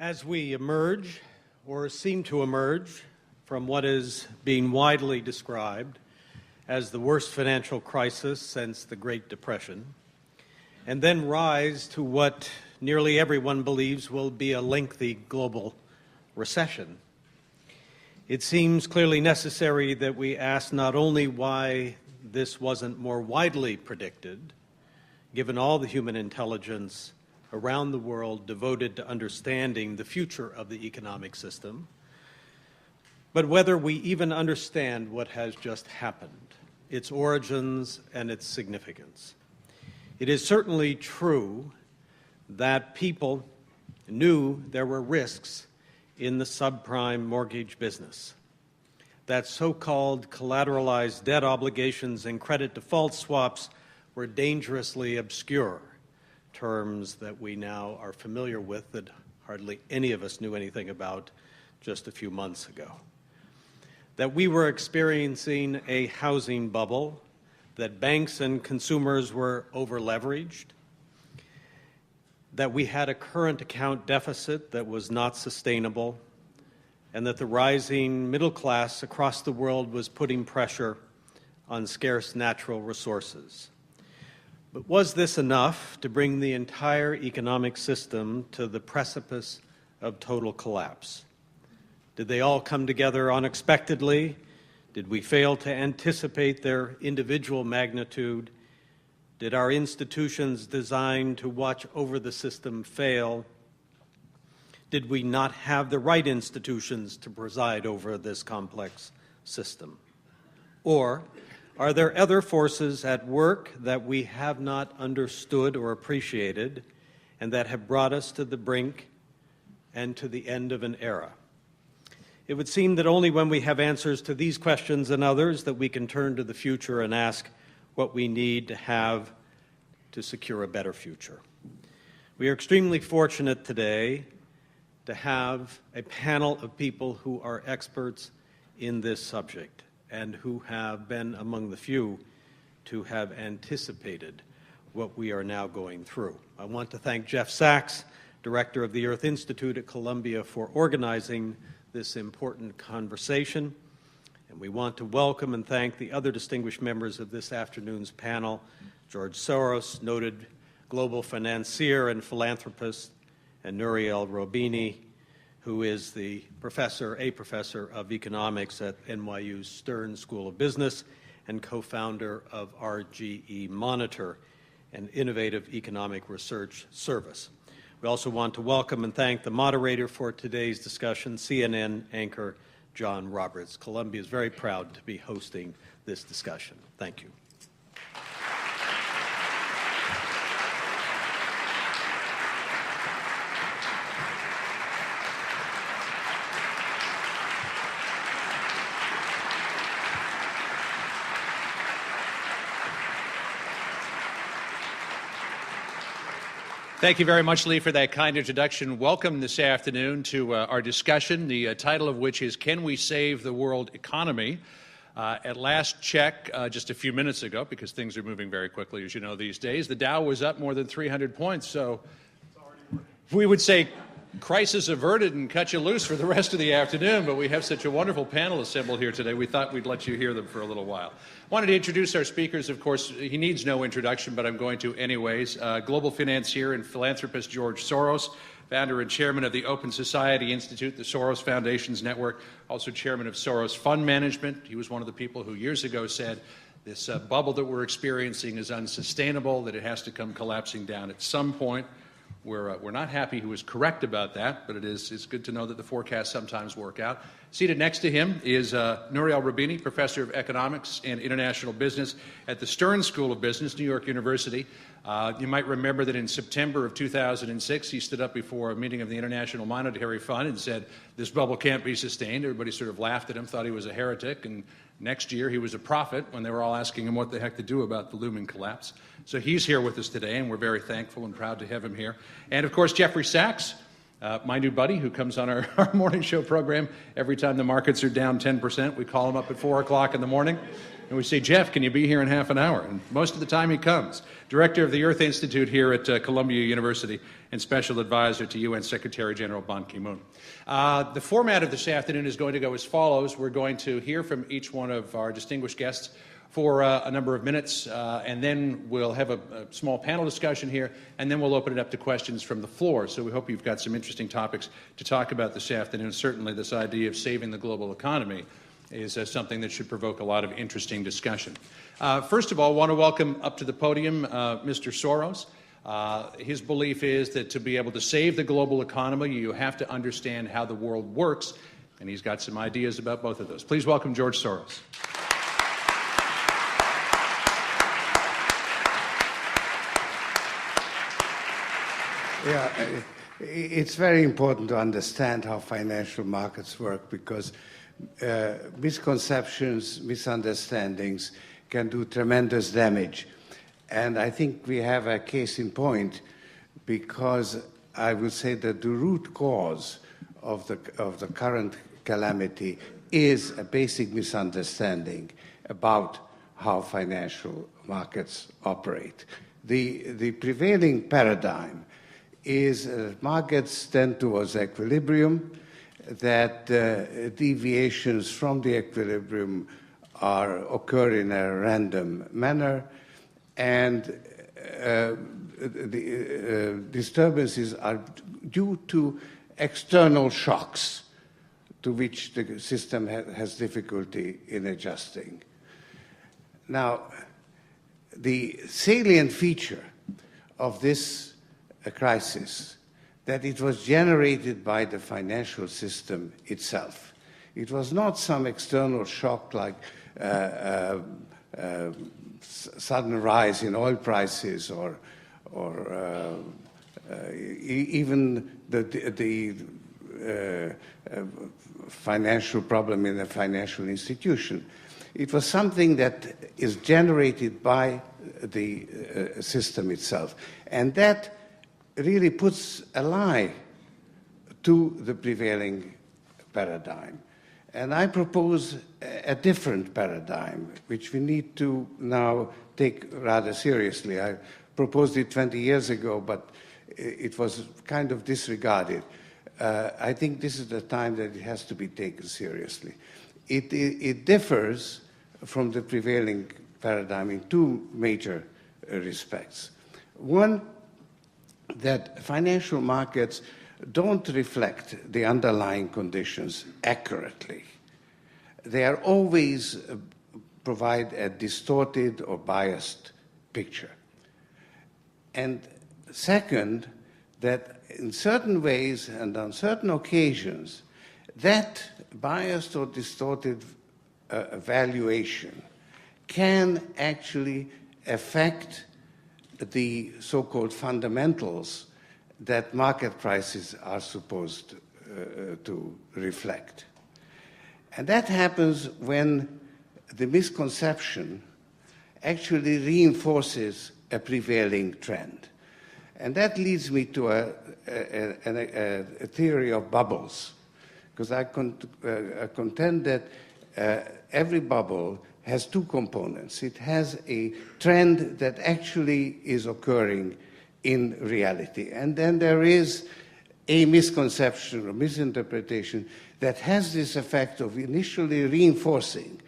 As we emerge, or seem to emerge, from what is being widely described as the worst financial crisis since the Great Depression, and then rise to what nearly everyone believes will be a lengthy global recession, it seems clearly necessary that we ask not only why this wasn't more widely predicted, given all the human intelligence around the world devoted to understanding the future of the economic system, but whether we even understand what has just happened, its origins and its significance. It is certainly true that people knew there were risks in the subprime mortgage business, that so-called collateralized debt obligations and credit default swaps were dangerously obscure, terms that we now are familiar with that hardly any of us knew anything about just a few months ago. That we were experiencing a housing bubble, that banks and consumers were over-leveraged, that we had a current account deficit that was not sustainable, and that the rising middle class across the world was putting pressure on scarce natural resources. But was this enough to bring the entire economic system to the precipice of total collapse? Did they all come together unexpectedly? Did we fail to anticipate their individual magnitude? Did our institutions designed to watch over the system fail? Did we not have the right institutions to preside over this complex system? Or are there other forces at work that we have not understood or appreciated and that have brought us to the brink and to the end of an era? It would seem that only when we have answers to these questions and others that we can turn to the future and ask what we need to have to secure a better future. We are extremely fortunate today to have a panel of people who are experts in this subject and who have been among the few to have anticipated what we are now going through. I want to thank Jeff Sachs, Director of the Earth Institute at Columbia, for organizing this important conversation. And we want to welcome and thank the other distinguished members of this afternoon's panel, George Soros, noted global financier and philanthropist, and Nouriel Roubini, who is a professor of economics at NYU's Stern School of Business and co-founder of RGE Monitor, an innovative economic research service. We also want to welcome and thank the moderator for today's discussion, CNN anchor John Roberts. Columbia is very proud to be hosting this discussion. Thank you. Thank you very much, Lee, for that kind introduction. Welcome this afternoon to our discussion, the title of which is Can We Save the World Economy? At last check, just a few minutes ago, because things are moving very quickly, as you know, these days, the Dow was up more than 300 points, so we would say crisis averted and cut you loose for the rest of the afternoon, but we have such a wonderful panel assembled here today, we thought we'd let you hear them for a little while. Wanted to introduce our speakers. Of course, he needs no introduction, but I'm going to anyways. Global financier and philanthropist George Soros, founder and chairman of the Open Society Institute, the Soros Foundation's network, also chairman of Soros Fund Management. He was one of the people who years ago said this bubble that we're experiencing is unsustainable, that it has to come collapsing down at some point. We're not happy he was correct about that, but it's good to know that the forecasts sometimes work out. Seated next to him is Nouriel Roubini, professor of economics and international business at the Stern School of Business, New York University. You might remember that in September of 2006, he stood up before a meeting of the International Monetary Fund and said, this bubble can't be sustained. Everybody sort of laughed at him, thought he was a heretic, and next year he was a prophet when they were all asking him what the heck to do about the looming collapse. So he's here with us today, and we're very thankful and proud to have him here. And of course, Jeffrey Sachs, my new buddy who comes on our morning show program every time the markets are down 10%. We call him up at 4 o'clock in the morning, and we say, Jeff, can you be here in half an hour? And most of the time he comes. Director of the Earth Institute here at Columbia University and Special Advisor to UN Secretary General Ban Ki-moon. The format of this afternoon is going to go as follows. We're going to hear from each one of our distinguished guests for a number of minutes, and then we'll have a small panel discussion here, and then we'll open it up to questions from the floor. So we hope you've got some interesting topics to talk about this afternoon. Certainly this idea of saving the global economy is something that should provoke a lot of interesting discussion. First of all, I want to welcome up to the podium Mr. Soros. His belief is that to be able to save the global economy, you have to understand how the world works, and he's got some ideas about both of those. Please welcome George Soros. Yeah, it's very important to understand how financial markets work because misconceptions, misunderstandings can do tremendous damage. And I think we have a case in point because I would say that the root cause of the current calamity is a basic misunderstanding about how financial markets operate. The prevailing paradigm is markets tend towards equilibrium, that deviations from the equilibrium occur in a random manner, and disturbances are due to external shocks to which the system has difficulty in adjusting. Now, the salient feature of this crisis that it was generated by the financial system itself. It was not some external shock like sudden rise in oil prices or even the financial problem in a financial institution. It was something that is generated by the system itself. And that really puts a lie to the prevailing paradigm. And I propose a different paradigm, which we need to now take rather seriously. I proposed it 20 years ago, but it was kind of disregarded. I think this is the time that it has to be taken seriously. It differs from the prevailing paradigm in two major respects. One, that financial markets don't reflect the underlying conditions accurately. They are always provide a distorted or biased picture. And second, that in certain ways and on certain occasions, that biased or distorted valuation can actually affect the so-called fundamentals that market prices are supposed to reflect. And that happens when the misconception actually reinforces a prevailing trend. And that leads me to a theory of bubbles, because I contend that every bubble has two components. It has a trend that actually is occurring in reality. And then there is a misconception or misinterpretation that has this effect of initially reinforcing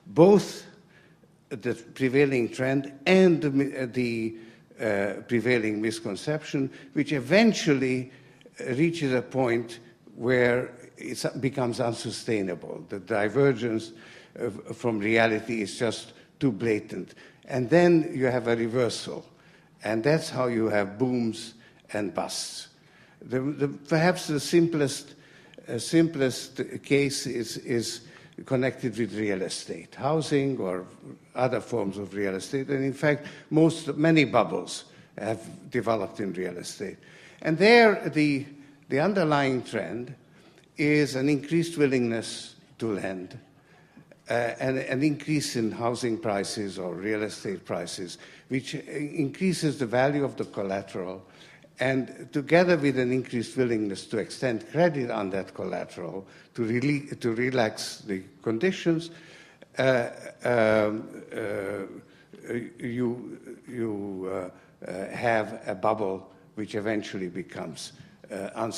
both the prevailing trend and the prevailing misconception, which eventually reaches a point where it becomes unsustainable. The divergence from reality is just too blatant. And then you have a reversal. And that's how you have booms and busts. Perhaps the simplest case is connected with real estate, housing or other forms of real estate. And in fact, many bubbles have developed in real estate. And there, the underlying trend is an increased willingness to lend, and an increase in housing prices or real estate prices, which increases the value of the collateral, and together with an increased willingness to extend credit on that collateral to relax the conditions, you have a bubble which eventually becomes unsustainable.